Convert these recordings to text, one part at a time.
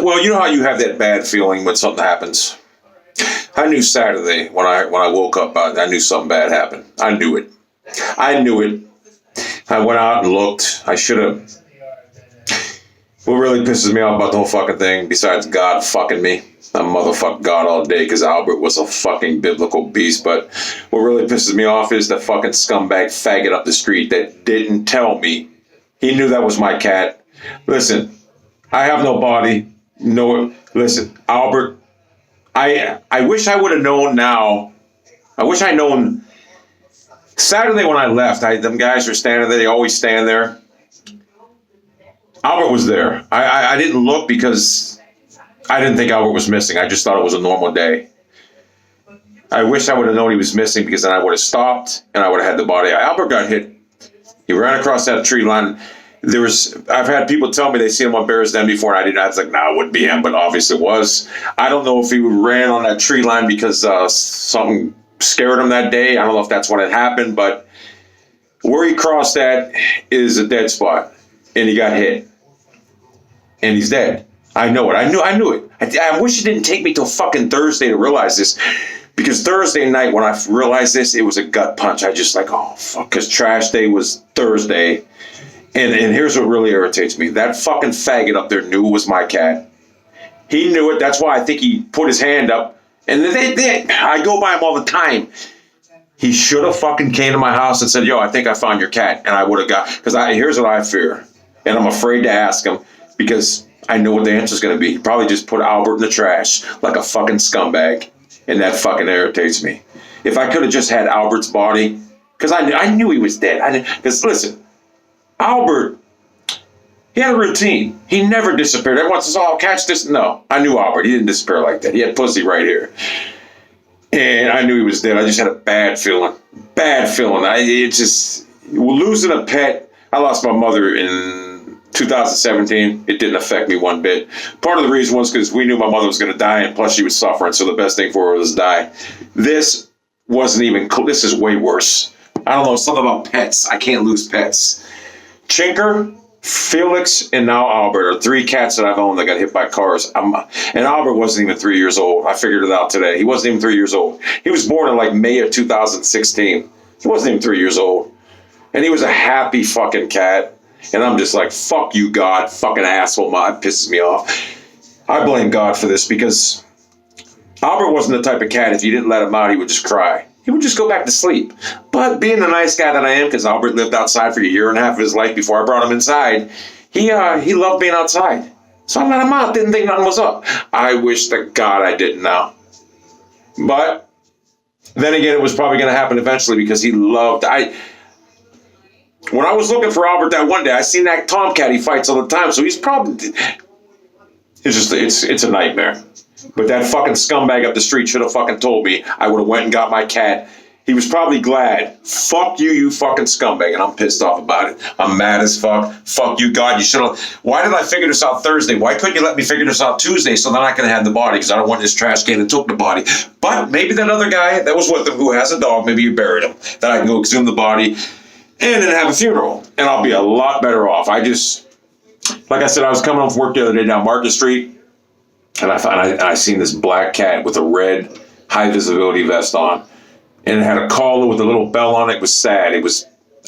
Well, you know how you have that bad feeling when something happens. I knew Saturday when I woke up. I knew something bad happened. I knew it. I knew it. I went out and looked. I should have. What really pisses me off about the whole fucking thing, besides God fucking me, I motherfuck God all day because Albert was a fucking biblical beast. But what really pisses me off is the fucking scumbag faggot up the street that didn't tell me. He knew that was my cat. Listen, I have no body. No, listen, Albert. I wish I would have known now. I wish I'd known Saturday when I left. Them guys were standing there. They always stand there. Albert was there. I didn't look because I didn't think Albert was missing. I just thought it was a normal day. I wish I would have known he was missing because then I would have stopped and I would have had the body. Albert got hit. He ran across that tree line. I've had people tell me they seen him on Bears Den before, and I didn't. I was like, no, it wouldn't be him, but obviously it was. I don't know if he ran on that tree line because something scared him that day. I don't know if that's what had happened, but where he crossed that is a dead spot, and he got hit. And he's dead. I know it. I knew it. I wish it didn't take me till fucking Thursday to realize this. Because Thursday night when I realized this, it was a gut punch. I just like, oh, fuck. Because trash day was Thursday. And here's what really irritates me. That fucking faggot up there knew it was my cat. He knew it. That's why I think he put his hand up. And I go by him all the time. He should have fucking came to my house and said, yo, I think I found your cat. And I would have got... Because here's what I fear. And I'm afraid to ask him. Because I know what the answer is going to be. He probably just put Albert in the trash like a fucking scumbag. And that fucking irritates me. If I could have just had Albert's body, because I knew he was dead. Because listen, Albert, he had a routine. He never disappeared. Everyone says, oh, catch this. No, I knew Albert. He didn't disappear like that. He had pussy right here. And I knew he was dead. I just had a bad feeling. Bad feeling. Losing a pet. I lost my mother in 2017, it didn't affect me one bit. Part of the reason was because we knew my mother was going to die, and plus she was suffering, so the best thing for her was to die. This wasn't even cool. This is way worse. I don't know, something about pets. I can't lose pets. Chinker, Felix, and now Albert are three cats that I've owned that got hit by cars. And Albert wasn't even 3 years old. I figured it out today. He wasn't even 3 years old. He was born in like May of 2016. He wasn't even 3 years old. And he was a happy fucking cat. And I'm just like, fuck you, God, fucking asshole. It pisses me off. I blame God for this because Albert wasn't the type of cat, if you didn't let him out, he would just cry. He would just go back to sleep. But being the nice guy that I am, because Albert lived outside for a year and a half of his life before I brought him inside, he loved being outside. So I let him out, didn't think nothing was up. I wish to God I didn't now. But then again, it was probably going to happen eventually because he loved... When I was looking for Albert that one day, I seen that tomcat he fights all the time. So he's probably... It's a nightmare. But that fucking scumbag up the street should have fucking told me. I would have went and got my cat. He was probably glad. Fuck you, you fucking scumbag. And I'm pissed off about it. I'm mad as fuck. Fuck you, God. You should have... Why did I figure this out Thursday? Why couldn't you let me figure this out Tuesday so then I could have had the body? Because I don't want this trash can that took the body. But maybe that other guy that was with him who has a dog, maybe you buried him. That I can go exhume the body and then have a funeral. And I'll be a lot better off. Like I said, I was coming home from work the other day down Market Street. And I seen this black cat with a red high visibility vest on. And it had a collar with a little bell on it. It was sad.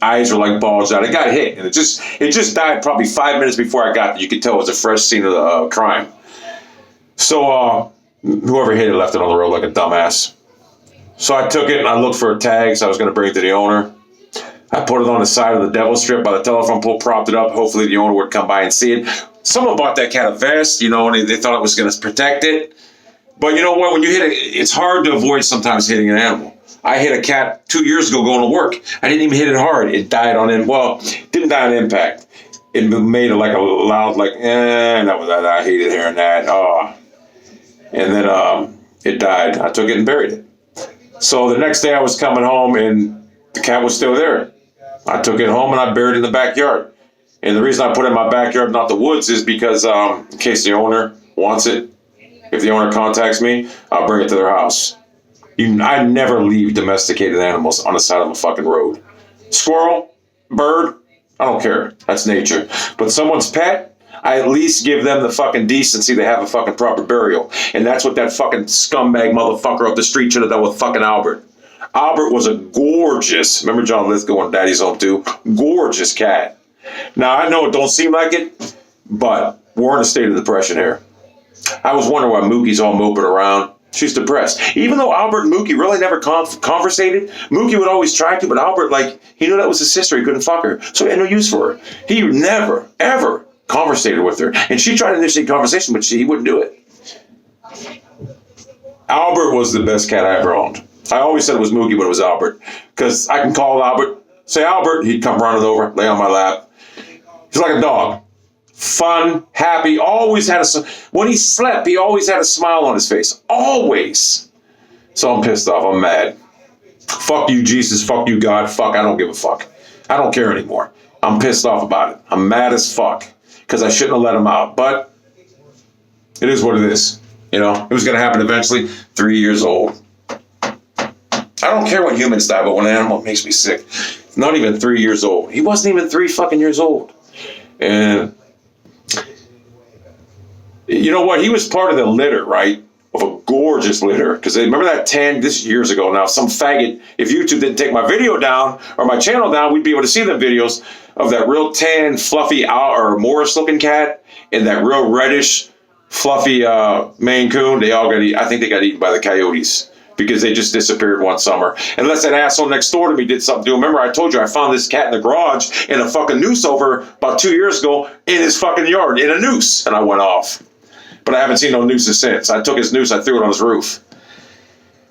Eyes were like bulged out. It got hit. And it just died probably 5 minutes before I got there. You could tell it was a fresh scene of the crime. So whoever hit it left it on the road like a dumbass. So I took it and I looked for a tag. So I was going to bring it to the owner. I put it on the side of the devil strip by the telephone pole, propped it up. Hopefully the owner would come by and see it. Someone bought that cat a vest, and they thought it was going to protect it. But you know what? When you hit it, it's hard to avoid sometimes hitting an animal. I hit a cat 2 years ago going to work. I didn't even hit it hard. It died on didn't die on impact. It made like a loud, I hated hearing that. Oh. And then it died. I took it and buried it. So the next day I was coming home and the cat was still there. I took it home and I buried it in the backyard. And the reason I put it in my backyard, not the woods, is because in case the owner wants it, if the owner contacts me, I'll bring it to their house. I never leave domesticated animals on the side of a fucking road. Squirrel, bird, I don't care. That's nature. But someone's pet, I at least give them the fucking decency to have a fucking proper burial. And that's what that fucking scumbag motherfucker up the street should have done with fucking Albert. Albert was a gorgeous, remember John Lithgow on Daddy's Home too? Gorgeous cat. Now, I know it don't seem like it, but we're in a state of depression here. I was wondering why Mookie's all moping around. She's depressed. Even though Albert and Mookie really never conversated, Mookie would always try to, but Albert, like, he knew that was his sister. He couldn't fuck her, so he had no use for her. He never, ever conversated with her. And she tried to initiate conversation, but he wouldn't do it. Albert was the best cat I ever owned. I always said it was Mookie, but it was Albert. Because I can call Albert, say, Albert, he'd come running over, lay on my lap. He's like a dog. Fun, happy, always had when he slept, he always had a smile on his face. Always. So I'm pissed off. I'm mad. Fuck you, Jesus. Fuck you, God. Fuck, I don't give a fuck. I don't care anymore. I'm pissed off about it. I'm mad as fuck. Because I shouldn't have let him out. But it is what it is. You know, it was going to happen eventually. 3 years old. I don't care when humans die, but when an animal, it makes me sick. Not even 3 years old. He wasn't even 3 fucking years old. And you know what? He was part of the litter, right? Of a gorgeous litter. Because remember that tan, this is years ago now, some faggot, if YouTube didn't take my video down or my channel down, we'd be able to see them videos of that real tan, fluffy, or Morris looking cat and that real reddish, fluffy Maine Coon. They all got eaten. I think they got eaten by the coyotes because they just disappeared one summer. Unless that asshole next door to me did something to him. Remember, I told you I found this cat in the garage in a fucking noose over about 2 years ago in his fucking yard, in a noose. And I went off. But I haven't seen no nooses since. I took his noose, I threw it on his roof.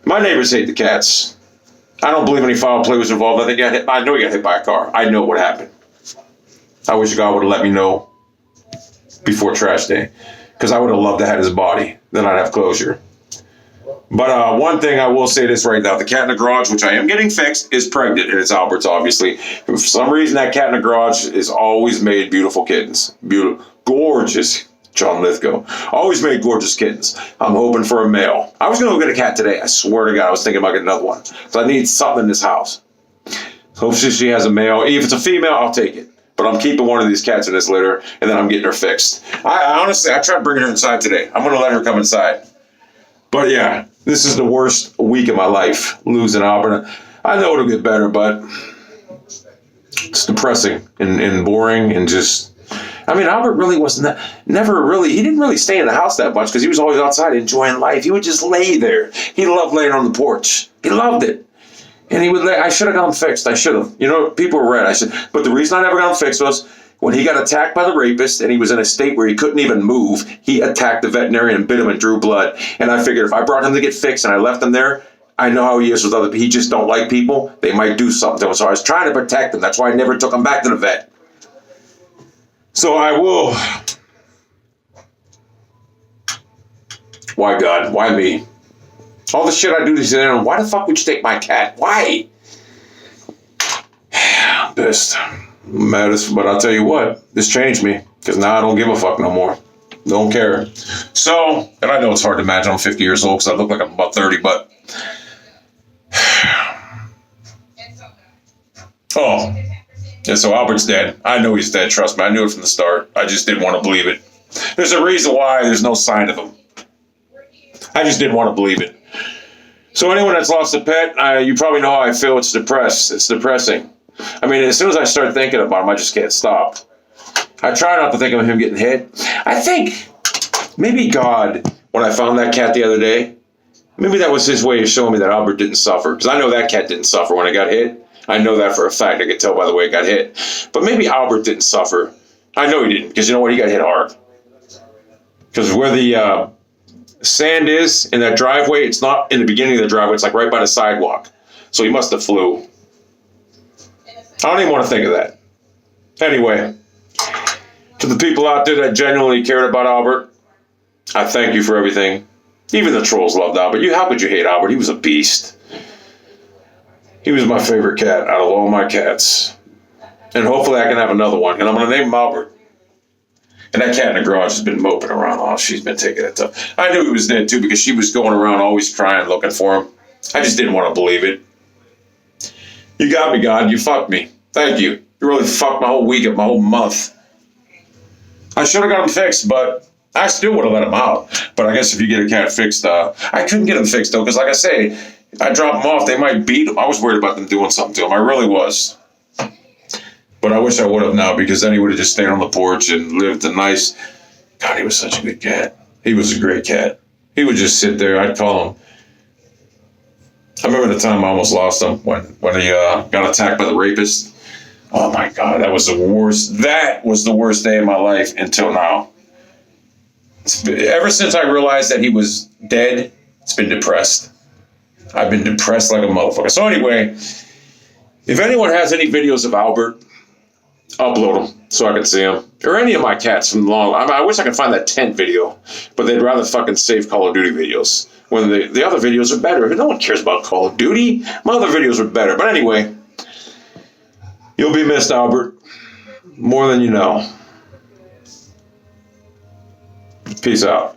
My neighbors hate the cats. I don't believe any foul play was involved. I know he got hit by a car. I know what happened. I wish God would have let me know before trash day. Because I would have loved to have his body. Then I'd have closure. But one thing I will say this right now. The cat in the garage, which I am getting fixed, is pregnant. And it's Albert's, obviously. For some reason, that cat in the garage has always made beautiful kittens. Beautiful. Gorgeous. John Lithgow. Always made gorgeous kittens. I'm hoping for a male. I was going to go get a cat today. I swear to God, I was thinking about getting another one. So I need something in this house. Hopefully she has a male. If it's a female, I'll take it. But I'm keeping one of these cats in this litter, and then I'm getting her fixed. I honestly tried bringing her inside today. I'm going to let her come inside. But yeah, this is the worst week of my life, losing Albert. I know it'll get better, but it's depressing and boring and just... I mean, Albert really he didn't really stay in the house that much because he was always outside enjoying life. He would just lay there. He loved laying on the porch. He loved it. And I should have got him fixed. I should have. You know, people were right. But the reason I never got him fixed was when he got attacked by the rapist and he was in a state where he couldn't even move, he attacked the veterinarian and bit him and drew blood. And I figured if I brought him to get fixed and I left him there, I know how he is with other people. He just don't like people. They might do something to him. So I was trying to protect him. That's why I never took him back to the vet. So I will. Why God? Why me? All the shit I do to these animals. Why the fuck would you take my cat? Why? I'm pissed. I'm mad as, but I'll tell you what. This changed me. Because now I don't give a fuck no more. Don't care. So, and I know it's hard to imagine I'm 50 years old because I look like I'm about 30, but. Oh. Yeah, so Albert's dead. I know he's dead, trust me. I knew it from the start. I just didn't want to believe it. There's a reason why there's no sign of him. I just didn't want to believe it. So anyone that's lost a pet, you probably know how I feel. It's depressed. It's depressing. I mean, as soon as I start thinking about him, I just can't stop. I try not to think of him getting hit. I think maybe God, when I found that cat the other day, maybe that was his way of showing me that Albert didn't suffer. Because I know that cat didn't suffer when it got hit. I know that for a fact. I could tell by the way it got hit. But maybe Albert didn't suffer. I know he didn't, because you know what? He got hit hard. Because where the sand is in that driveway, it's not in the beginning of the driveway. It's like right by the sidewalk. So he must have flew. I don't even want to think of that. Anyway, to the people out there that genuinely cared about Albert, I thank you for everything. Even the trolls loved Albert. How could you hate Albert? He was a beast. He was my favorite cat out of all my cats. And hopefully I can have another one. And I'm going to name him Albert. And that cat in the garage has been moping around. Oh, she's been taking it tough. I knew he was dead too because she was going around always crying, looking for him. I just didn't want to believe it. You got me, God. You fucked me. Thank you. You really fucked my whole week up, my whole month. I should have got him fixed, but I still would have let him out. But I guess if you get a cat fixed, I couldn't get him fixed though, because like I say, I drop them off, they might beat him. I was worried about them doing something to him. I really was. But I wish I would have now, because then he would have just stayed on the porch and lived a nice. God, he was such a good cat. He was a great cat. He would just sit there. I'd call him. I remember the time I almost lost him when he got attacked by the rapist. Oh my God, that was the worst. That was the worst day of my life until now. Ever since I realized that he was dead, it's been depressed. I've been depressed like a motherfucker. So anyway, if anyone has any videos of Albert, upload them so I can see them. Or any of my cats from long. I wish I could find that tent video, but they'd rather fucking save Call of Duty videos when the other videos are better. No one cares about Call of Duty. My other videos are better. But anyway, you'll be missed, Albert, more than you know. Peace out.